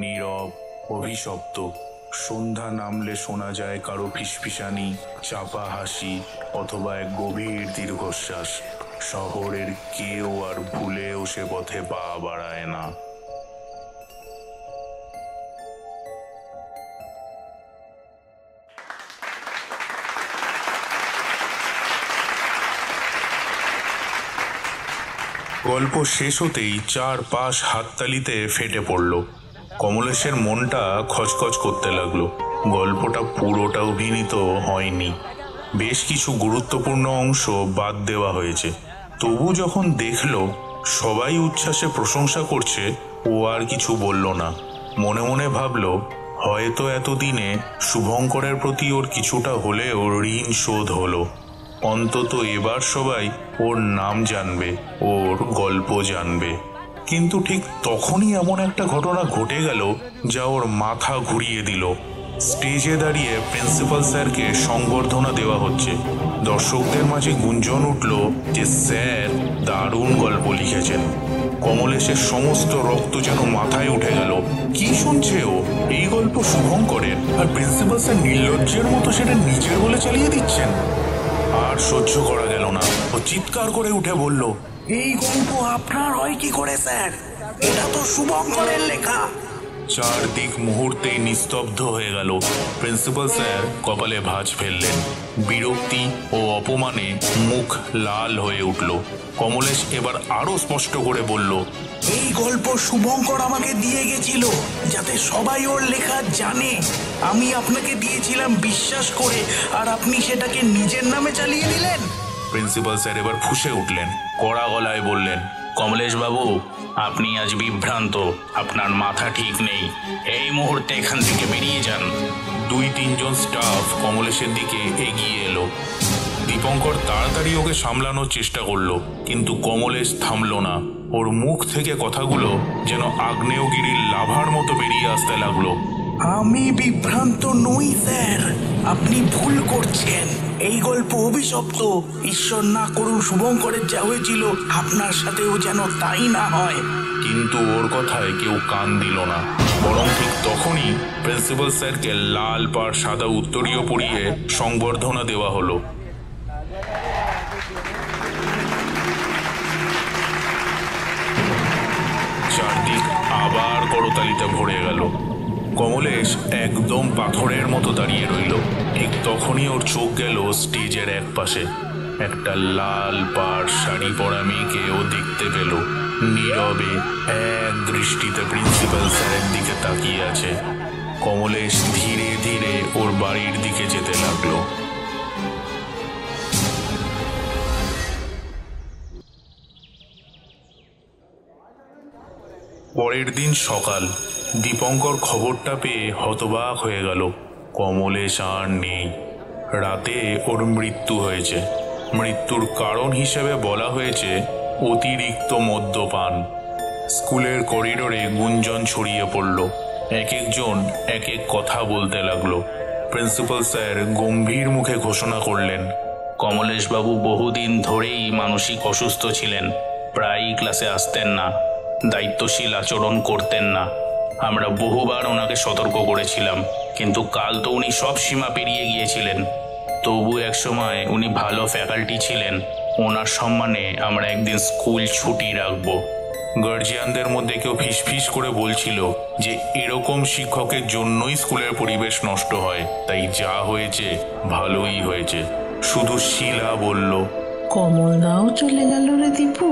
নীরব, অভিশপ্ত। সন্ধ্যা নামলে শোনা যায় কারো ফিসফিসানি, চাপা হাসি, অথবা এক গভীর দীর্ঘশ্বাস। শহরের কেউ আর ভুলেও সে পথে পা বাড়ায় না। গল্প শেষ হতেই চারপাশ হাততালিতে ফেটে পড়ল। কমলেশের মনটা খচখচ করতে লাগলো। গল্পটা পুরোটা অভিনীত হয়নি, বেশ কিছু গুরুত্বপূর্ণ অংশ বাদ দেওয়া হয়েছে। তবু যখন দেখলো সবাই উচ্ছ্বাসে প্রশংসা করছে, ও আর কিছু বলল না। মনে মনে ভাবলো, হয়তো এতদিনে শুভঙ্করের প্রতি ওর কিছুটা হলেও ঋণ শোধ হলো। অন্তত এবার সবাই ওর নাম জানবে, ওর গল্প জানবে। কিন্তু ঠিক তখনই এমন একটা ঘটনা ঘটে গেল যা ওর মাথা ঘুরিয়ে দিল। স্টেজে দাঁড়িয়ে প্রিন্সিপাল স্যারকে সংবর্ধনা দেওয়া হচ্ছে। দর্শকদের মাঝে গুঞ্জন উঠল যে স্যার দারুণ গল্প লিখেছেন। কমলেশের সমস্ত রক্ত যেন মাথায় উঠে গেল। কি শুনছে ও? এই গল্প শুভঙ্করের, আর প্রিন্সিপাল স্যার নির্লজ্জের মতো সেটা নিজের বলে চালিয়ে দিচ্ছেন। আর সহ্য করা গেল না, ও চিৎকার করে উঠে বলল, এই গল্প আপনার হয় কি করে স্যার? এটা তো শুভঙ্করের লেখা। চারদিক মুহূর্তেই নিস্তব্ধ হয়ে গেল। প্রিন্সিপাল স্যার কপালে ভাঁজ ফেললেন। বিরক্তি ও অপমানে মুখ লাল হয়ে উঠল। কমলেশ এবার আরো স্পষ্ট করে বলল, এই গল্প শুভঙ্কর আমাকে দিয়ে গেছিল যাতে সবাই ওর লেখা জানে। আমি আপনাকে দিয়েছিলাম বিশ্বাস করে, আর আপনি সেটাকে নিজের নামে চালিয়ে দিলেন। প্রিন্সিপাল স্যার এবার ফুঁসে উঠলেন, কড়া গলায় বললেন, কমলেশ বাবু, আপনি আজ বিভ্রান্ত। আপনার মাথা ঠিক নেই। এই মুহূর্তে এখান থেকে বেরিয়ে যান। 2-3 স্টাফ কমলেশের দিকে এগিয়ে এলো। দীপঙ্কর তাড়াতাড়ি ওকে সামলানোর চেষ্টা করলো, কিন্তু কমলেশ থামলো না। ওর মুখ থেকে কথাগুলো যেন আগ্নেয়গিরির লাভার মতো বেরিয়ে আসতে লাগলো। আমি বিভ্রান্ত নই স্যার, আপনি ভুল করছেন। এই গল্প অভিশপ্ত। ঈশ্বর না করুন শুভঙ্করের যা হয়েছিল আপনার সাথেও যেন তাই না হয়। কিন্তু ওর কথায় কেউ কান দিল না। বরং ঠিক তখনই প্রিন্সিপাল স্যারকে লাল পাড় সাদা উত্তরীয় পরিয়ে সংবর্ধনা দেওয়া হলো। চারদিক আবার করতালিতে ভরে গেল। কমলেশ একদম পাথরের মতো দাঁড়িয়ে রইল। ঠিক তখনই ওর চোখ গেল স্টেজের এক পাশে। একটা লাল পাড় শাড়ি পরা মেয়েকে ও দেখতে পেল। নীরবে এক দৃষ্টিতে প্রিন্সিপাল স্যারের দিকে তাকিয়ে আছে। কমলেশ ধীরে ধীরে ওর বাড়ির দিকে যেতে লাগলো। পরের দিন সকাল। দীপঙ্কর খবরটা পেয়ে হতবাক হয়ে গেল। কমলেশ আর নেই। রাতে ওর মৃত্যু হয়েছে। মৃত্যুর কারণ হিসেবে বলা হয়েছে অতিরিক্ত মদ্যপান। স্কুলের করিডোরে গুঞ্জন ছড়িয়ে পড়ল। এক একজন এক এক কথা বলতে লাগলো। প্রিন্সিপাল স্যার গম্ভীর মুখে ঘোষণা করলেন, কমলেশবাবু বহুদিন ধরেই মানসিক অসুস্থ ছিলেন। প্রায়ই ক্লাসে আসতেন না, দায়িত্বশীল আচরণ করতেন না। আমরা বহুবার ওনাকে সতর্ক করেছিলাম, কিন্তু কাল তো উনি সব সীমা পেরিয়ে গিয়েছিলেন। তবু একসময় উনি ভালো ফ্যাকাল্টি ছিলেন। ওনার সম্মানে আমরা একদিন স্কুল ছুটি রাখবো। গার্জিয়ানদের মধ্যে কেউ ফিসফিস করে বলছিল যে এরকম শিক্ষকের জন্যই স্কুলের পরিবেশ নষ্ট হয়, তাই যা হয়েছে ভালোই হয়েছে। শুধু শিলা বলল, কমলদাও চলে গেল রে দীপু।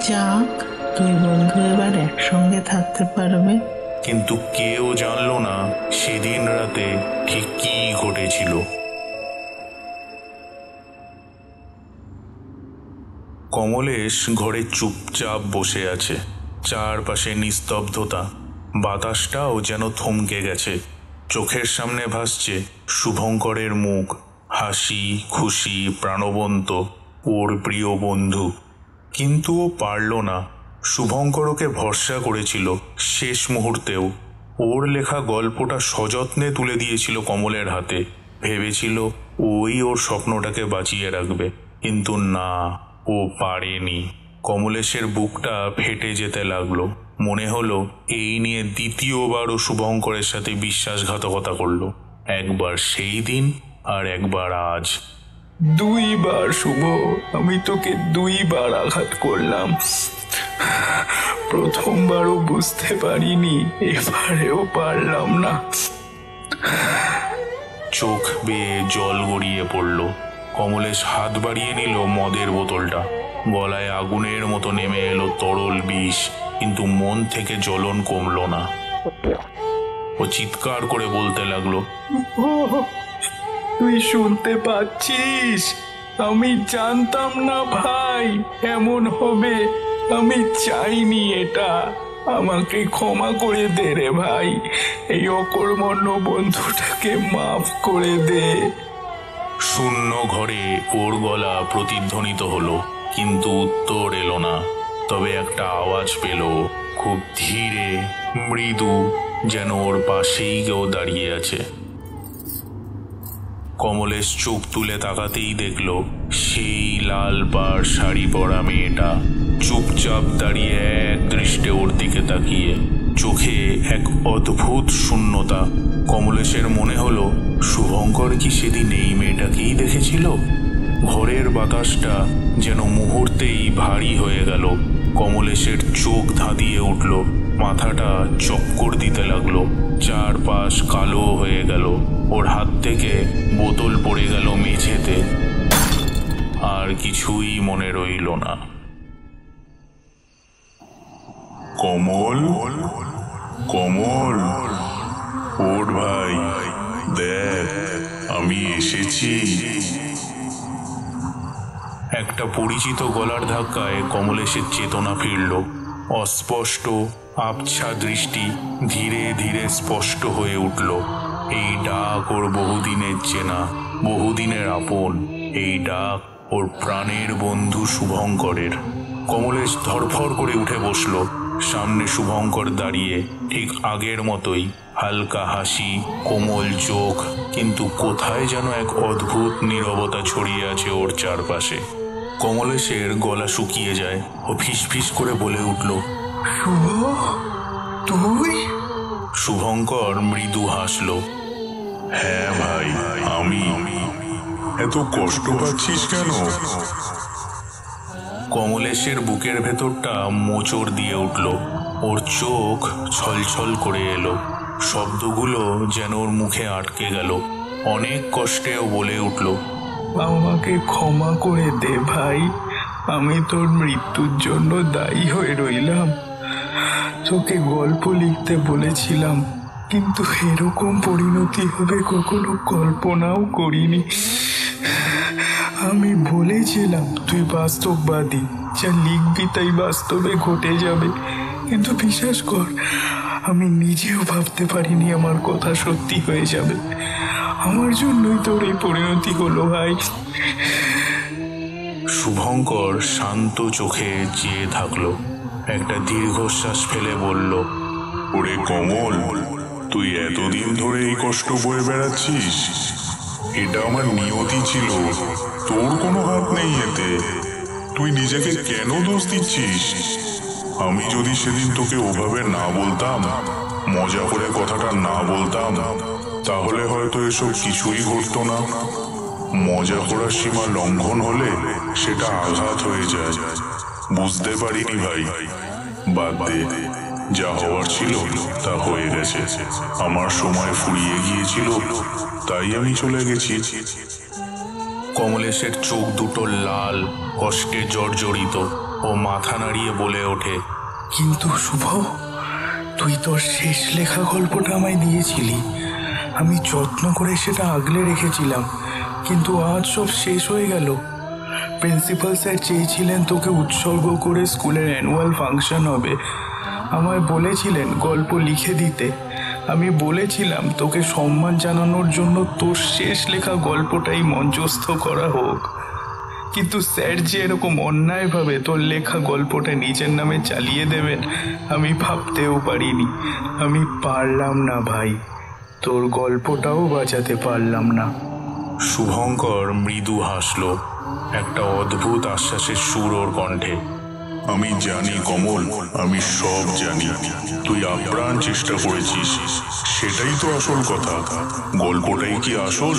যাক, দুই বন্ধু এবার একসঙ্গে থাকতে পারবে। কিন্তু কেউ জানল না সেদিন রাতে ঠিক কি ঘটেছিল। কমলেশ ঘরে চুপচাপ বসে আছে। চারপাশে নিস্তব্ধতা। বাতাসটাও যেন থমকে গেছে। চোখের সামনে ভাসছে শুভঙ্করের মুখ, হাসি খুশি প্রাণবন্ত, ওর প্রিয় বন্ধু। কিন্তু ও পারল না। শুভঙ্কর ওকে ভরসা করেছিল শেষ মুহূর্তেও। ওর লেখা গল্পটা সযত্নে তুলে দিয়েছিল কমলের হাতে। ভেবেছিল ওই ওর স্বপ্নটাকে বাঁচিয়ে রাখবে, কিন্তু না, ও পারেনি। কমলেশের বুকটা ফেটে যেতে লাগলো। মনে হলো এই নিয়ে দ্বিতীয়বার ও শুভঙ্করের সাথে বিশ্বাসঘাতকতা করলো। একবার সেই দিন আর একবার আজ। দুইবার শুভ, আমি তোকে দুইবার আঘাত করলাম। প্রথমবারও বুঝতে পারিনি, এবারেও পারলাম না। চোখ বেয়ে জল গড়িয়ে পড়ল। কমলেশ হাত বাড়িয়ে নিল মদের বোতলটা। গলায় আগুনের মতো নেমে এলো তরল বিষ, কিন্তু মন থেকে জ্বলন কমল না। ও চিৎকার করে বলতে লাগলো, তুই শুনতে পাচ্ছিস? আমি জানতাম না ভাই এমন হবে। আমি চাইনি এটা। আমাকে ক্ষমা করে দে রে ভাই। এই অকর্মণ্য বন্ধুটাকে মাফ করে দে। শূন্য ঘরে ওর গলা প্রতিধ্বনিত হলো, কিন্তু উত্তর এলো না। তবে একটা আওয়াজ পেল, খুব ধীরে মৃদু, যেন ওর পাশেই কেউ দাঁড়িয়ে আছে। কমলেশ চোখ তুলে তাকাতেই দেখল সেই লাল পাড় শাড়ি পরা মেয়েটা। চুপচাপ দাঁড়িয়ে এক দৃষ্টে ওর দিকে তাকিয়ে, চোখে এক অদ্ভুত শূন্যতা। কমলেশের মনে হলো শুভঙ্কর কি সেদিন এই মেয়েটাকেই দেখেছিল। ঘরের বাতাসটা যেন মুহূর্তেই ভারী হয়ে গেল। কমলেশের চোখ ধাঁধিয়ে উঠল, মাথাটা চক্কর দিতে লাগলো, চারপাশ কালো হয়ে গেল। ওর হাত থেকে বোতল পড়ে গেল মেঝেতে। আর কিছুই মনে রইল না। কমল, কমল, ওঠ ভাই, দেখ আমি এসেছি। একটা পরিচিত গলার ধাক্কায় কমলেশের চেতনা ফিরল। অস্পষ্ট আবছা দৃষ্টি ধীরে ধীরে স্পষ্ট হয়ে উঠল। এই ডাক ওর বহুদিনের চেনা, বহুদিনের আপন। এই ডাক ওর প্রাণের বন্ধু শুভঙ্করের। কমলেশ ধরফর করে উঠে বসল। সামনে শুভঙ্কর দাঁড়িয়ে, ঠিক আগের মতোই, হালকা হাসি, কোমল চোখ, কিন্তু কোথায় যেন এক অদ্ভুত নীরবতা ছড়িয়ে আছে ওর চারপাশে। কমলেশের গলা শুকিয়ে যায়। ও ফিসফিস করে বলে উঠল, শুভ, তুই? শুভঙ্কর মৃদু হাসল। হ্যাঁ ভাই, আমি। এত কষ্ট পাচ্ছিস কেন? কমলেশের বুকের ভেতরটা মোচড় দিয়ে উঠল। ওর চোখ ছলছল করে এলো। শব্দগুলো যেন ওর মুখে আটকে গেল। অনেক কষ্টেও বলে উঠল, আমাকে ক্ষমা করে দে ভাই, আমি তোর মৃত্যুর জন্য দায়ী হয়ে রইলাম। তোকে গল্প লিখতে বলেছিলাম, কিন্তু এরকম পরিণতি হবে কখনো কল্পনাও করিনি। আমি বলেছিলাম তুই বাস্তববাদী, যা লিখবি তাই বাস্তবে ঘটে যাবে, কিন্তু বিশ্বাস কর আমি নিজেও ভাবতে পারিনি আমার কথা সত্যি হয়ে যাবে। আমার জন্যই তোর এই পরিণতি হলো ভাই। শুভঙ্কর শান্ত চোখে চেয়ে থাকলো। একটা দীর্ঘশ্বাস ফেলে বলল, ওরে কমল, তুই এতদিন ধরে এই কষ্ট বয়ে বেড়াচ্ছিস। এটা আমার নিয়তি ছিল, তোর কোনো হাত নেই এতে। তুই নিজেকে কেন দোষ দিচ্ছিস? আমি যদি সেদিন তোকে ওভাবে না বলতাম, মজা করে কথাটা না বলতাম, তাহলে হয়তো এসব কিছুই ঘটতো না। মজা করার সীমা লঙ্ঘন হলে সেটা আঘাত হয়ে যায়। বুঝতে পারিনি ভাই, বাদ দে, যা হওয়ার ছিল তা হয়ে গেছে। আমার সময় ফুরিয়ে গিয়েছিল, তাই আমি চলে গেছি। কমলেশের চোখ দুটো লাল, কষ্টে জর্জরিত। ও মাথা নাড়িয়ে বলে ওঠে, কিন্তু শুভ, তুই তোর শেষ লেখা গল্পটা আমায় দিয়েছিলি। আমি যত্ন করে সেটা আগলে রেখেছিলাম, কিন্তু আজ সব শেষ হয়ে গেল। প্রিন্সিপাল স্যার চেয়েছিলেন তোকে উৎসর্গ করে স্কুলের অ্যানুয়াল ফাংশন হবে। আমায় বলেছিলেন গল্প লিখে দিতে। আমি বলেছিলাম তোকে সম্মান জানানোর জন্য তোর শেষ লেখা গল্পটাই মঞ্চস্থ করা হোক, কিন্তু স্যার যে এরকম অন্যায়ভাবে তোর লেখা গল্পটা নিজের নামে চালিয়ে দেবেন আমি ভাবতেও পারিনি। আমি পারলাম না ভাই, তোর গল্পটাও বাঁচাতে পারলাম না। শুভঙ্কর মৃদু হাসল, একটা অদ্ভুত আশ্বাসের সুর ওর কণ্ঠে। আমি জানি কমল, আমি সব জানি। তুই আপ্রাণ চেষ্টা করেছিস, সেটাই তো আসল কথা। গল্পটাই কি আসল,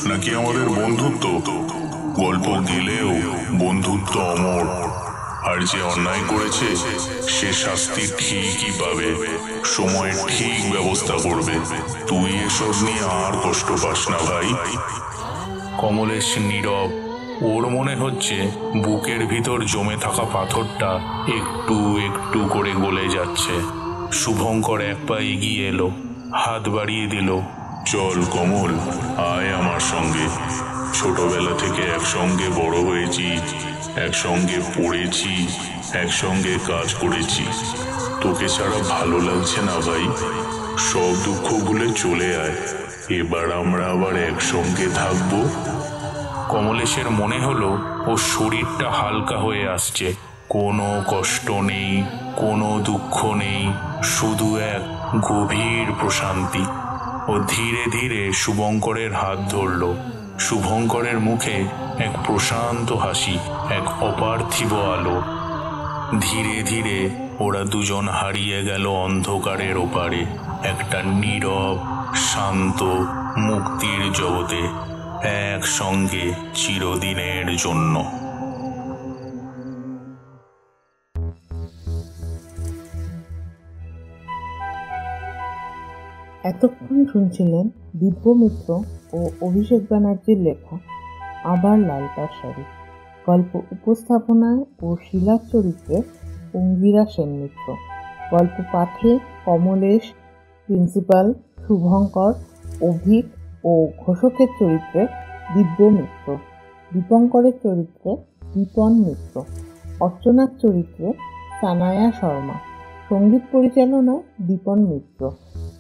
নাকি আমাদের বন্ধুত্ব? গল্প গেলেও বন্ধুত্ব অমর। আর যে অন্যায় করেছে সে শাস্তি ঠিকই পাবে, সময় ঠিক ব্যবস্থা করবে। তুই এসব নিয়ে আর কষ্ট পাস না ভাই। কমলেশ নীরব। ওর মনে হচ্ছে বুকের ভিতর জমে থাকা পাথরটা একটু একটু করে গলে যাচ্ছে। শুভঙ্কর এক পা এগিয়ে এলো, হাত বাড়িয়ে দিল। চল কমল, আয় আমার সঙ্গে। ছোটবেলা থেকে একসঙ্গে বড় হয়েছি, একসঙ্গে পড়েছি, একসঙ্গে কাজ করেছি। তোকে ছাড়া ভালো লাগছে না ভাই? সব দুঃখ ভুলে চলে আয়, এবার আমরা আবার একসঙ্গে থাকবো। কমলেশের মনে হলো ওর শরীরটা হালকা হয়ে আসছে। কোনো কষ্ট নেই, কোনো দুঃখ নেই, শুধু এক গভীর প্রশান্তি। ও ধীরে ধীরে শুভঙ্করের হাত ধরল। শুভঙ্করের মুখে এক প্রশান্ত হাসি, এক অপার্থিব আলো। ধীরে ধীরে ওরা দুজন হারিয়ে গেল অন্ধকারের ওপারে একটা নীরব শান্ত মুক্তির জগতে, একসঙ্গে চিরদিনের জন্য। এতক্ষণ শুনছিলেন দিব্য মিত্র ও অভিষেক ব্যানার্জির লেখা আবার লালপাড় শাড়ি। গল্প উপস্থাপনায় ও শিলার চরিত্রে অঙ্গিরা সেন মিত্র। গল্প পাঠে কমলেশ, প্রিন্সিপাল, শুভঙ্কর, অভিক ও ঘোষকের চরিত্রে দিব্য মিত্র, দীপঙ্করের চরিত্রে দীপন মিত্র, অর্চনার চরিত্রে সানায়া শর্মা, সঙ্গীত পরিচালনায় দীপন মিত্র,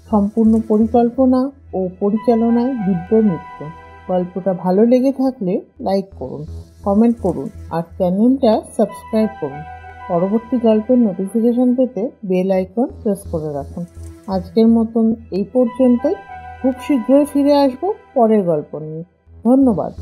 সম্পূর্ণ পরিকল্পনা ও পরিচালনায় দিব্য মিত্র। গল্পটা ভালো লেগে থাকলে লাইক করুন, কমেন্ট করুন আর চ্যানেলটা সাবস্ক্রাইব করুন। পরবর্তী গল্পের নোটিফিকেশন পেতে বেল আইকন প্রেস করে রাখুন। আজকের মতন এই পর্যন্তই। খুব শীঘ্রই ফিরে আসবো পরের গল্প নিয়ে। ধন্যবাদ।